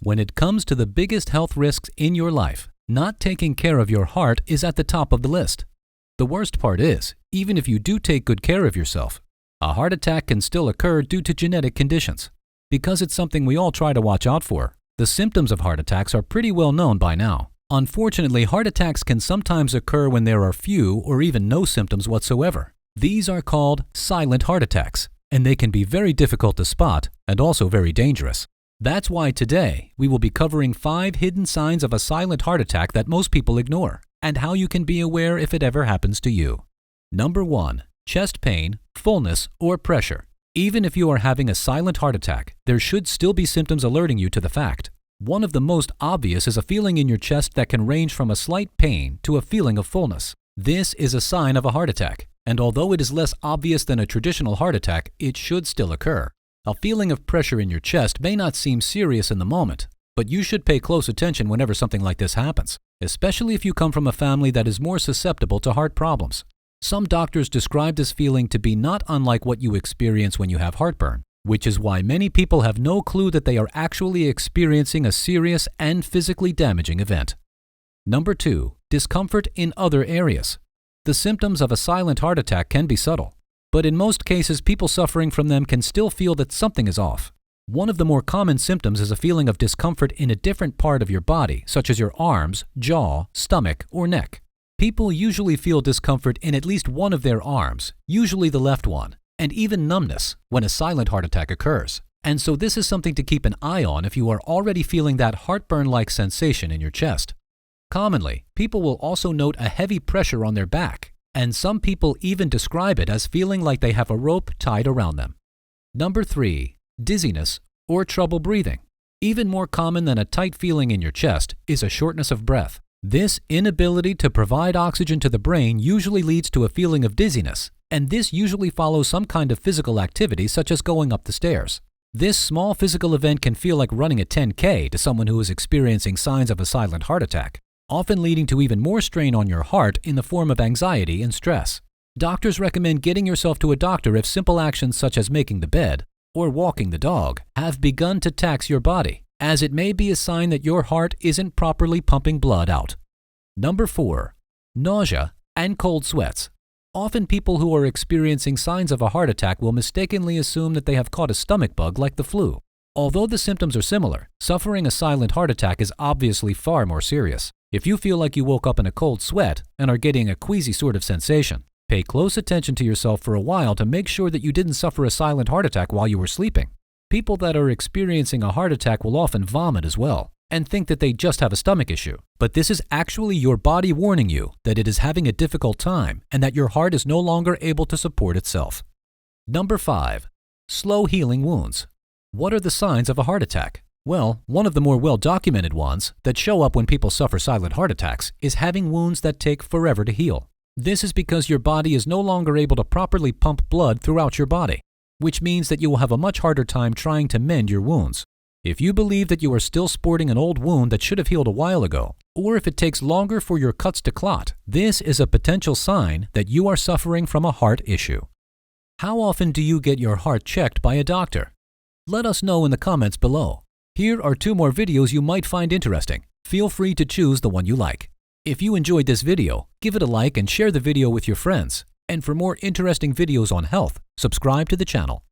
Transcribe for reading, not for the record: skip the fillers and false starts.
When it comes to the biggest health risks in your life, not taking care of your heart is at the top of the list. The worst part is, even if you do take good care of yourself, a heart attack can still occur due to genetic conditions. Because it's something we all try to watch out for, the symptoms of heart attacks are pretty well known by now. Unfortunately, heart attacks can sometimes occur when there are few or even no symptoms whatsoever. These are called silent heart attacks, and they can be very difficult to spot and also very dangerous. That's why today we will be covering 5 hidden signs of a silent heart attack that most people ignore, and how you can be aware if it ever happens to you. Number 1. Chest pain, fullness, or pressure. Even if you are having a silent heart attack, there should still be symptoms alerting you to the fact. One of the most obvious is a feeling in your chest that can range from a slight pain to a feeling of fullness. This is a sign of a heart attack, and although it is less obvious than a traditional heart attack, it should still occur. A feeling of pressure in your chest may not seem serious in the moment, but you should pay close attention whenever something like this happens, especially if you come from a family that is more susceptible to heart problems. Some doctors describe this feeling to be not unlike what you experience when you have heartburn, which is why many people have no clue that they are actually experiencing a serious and physically damaging event. Number 2. Discomfort in other areas. The symptoms of a silent heart attack can be subtle, but in most cases, people suffering from them can still feel that something is off. One of the more common symptoms is a feeling of discomfort in a different part of your body, such as your arms, jaw, stomach, or neck. People usually feel discomfort in at least one of their arms, usually the left one, and even numbness when a silent heart attack occurs. And so this is something to keep an eye on if you are already feeling that heartburn-like sensation in your chest. Commonly, people will also note a heavy pressure on their back, and some people even describe it as feeling like they have a rope tied around them. Number 3. Dizziness or trouble breathing. Even more common than a tight feeling in your chest is a shortness of breath. This inability to provide oxygen to the brain usually leads to a feeling of dizziness, and this usually follows some kind of physical activity such as going up the stairs. This small physical event can feel like running a 10K to someone who is experiencing signs of a silent heart attack, often leading to even more strain on your heart in the form of anxiety and stress. Doctors recommend getting yourself to a doctor if simple actions such as making the bed or walking the dog have begun to tax your body, as it may be a sign that your heart isn't properly pumping blood out. Number 4. Nausea and cold sweats. Often people who are experiencing signs of a heart attack will mistakenly assume that they have caught a stomach bug like the flu. Although the symptoms are similar, suffering a silent heart attack is obviously far more serious. If you feel like you woke up in a cold sweat and are getting a queasy sort of sensation, pay close attention to yourself for a while to make sure that you didn't suffer a silent heart attack while you were sleeping. People that are experiencing a heart attack will often vomit as well and think that they just have a stomach issue. But this is actually your body warning you that it is having a difficult time and that your heart is no longer able to support itself. Number 5. Slow healing wounds. What are the signs of a heart attack? Well, one of the more well-documented ones that show up when people suffer silent heart attacks is having wounds that take forever to heal. This is because your body is no longer able to properly pump blood throughout your body, which means that you will have a much harder time trying to mend your wounds. If you believe that you are still sporting an old wound that should have healed a while ago, or if it takes longer for your cuts to clot, this is a potential sign that you are suffering from a heart issue. How often do you get your heart checked by a doctor? Let us know in the comments below. Here are 2 more videos you might find interesting. Feel free to choose the one you like. If you enjoyed this video, give it a like and share the video with your friends. And for more interesting videos on health, subscribe to the channel.